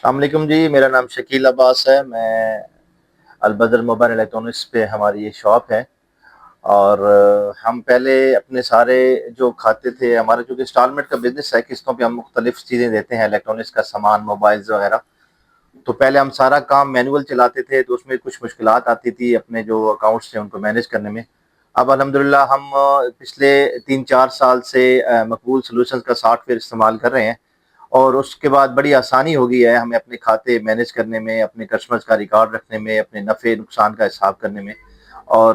السلام علیکم جی، میرا نام شکیل عباس ہے۔ میں البدر موبائل الیکٹرانکس پہ ہماری یہ شاپ ہے، اور ہم پہلے اپنے سارے جو کھاتے تھے، ہمارا جو کہ انسٹالمنٹ کا بزنس ہے، قسطوں پہ ہم مختلف چیزیں دیتے ہیں، الیکٹرانکس کا سامان، موبائلز وغیرہ۔ تو پہلے ہم سارا کام مینول چلاتے تھے، تو اس میں کچھ مشکلات آتی تھی اپنے جو اکاؤنٹس تھے ان کو مینیج کرنے میں۔ اب الحمدللہ ہم پچھلے 3-4 سال سے مقبول سولوشنز کا سافٹ ویئر استعمال کر رہے ہیں، اور اس کے بعد بڑی آسانی ہو گئی ہے ہمیں اپنے کھاتے مینیج کرنے میں، اپنے کسٹمرز کا ریکارڈ رکھنے میں، اپنے نفع نقصان کا حساب کرنے میں۔ اور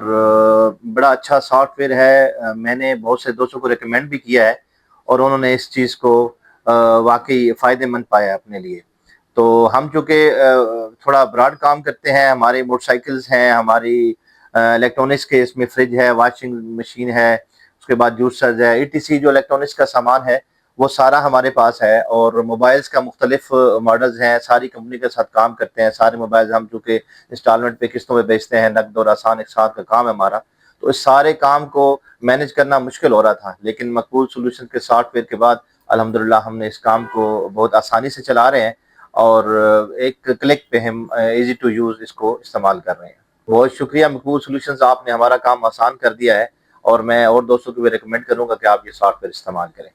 بڑا اچھا سافٹ ویئر ہے، میں نے بہت سے دوستوں کو ریکمینڈ بھی کیا ہے، اور انہوں نے اس چیز کو واقعی فائدہ مند پایا اپنے لیے۔ تو ہم چونکہ تھوڑا براڈ کام کرتے ہیں، ہمارے موٹر سائیکلز ہیں، ہماری الیکٹرانکس کے اس میں فریج ہے، واشنگ مشین ہے، اس کے بعد جوسرز ہے، ETC جو الیکٹرانکس کا سامان ہے وہ سارا ہمارے پاس ہے۔ اور موبائلز کا مختلف ماڈلز ہیں، ساری کمپنی کے ساتھ کام کرتے ہیں، سارے موبائلز ہم چونکہ انسٹالمنٹ پہ قسطوں پہ بیچتے ہیں، نقد اور آسان ایک ساتھ کا کام ہے ہمارا، تو اس سارے کام کو مینیج کرنا مشکل ہو رہا تھا، لیکن مقبول سولوشن کے سافٹ ویئر کے بعد الحمدللہ ہم نے اس کام کو بہت آسانی سے چلا رہے ہیں، اور ایک کلک پہ ہم ایزی ٹو یوز اس کو استعمال کر رہے ہیں۔ بہت شکریہ مقبول سولوشنز، آپ نے ہمارا کام آسان کر دیا ہے، اور میں اور دوستوں کو بھی ریکمینڈ کروں گا کہ آپ یہ سافٹ ویئر استعمال کریں۔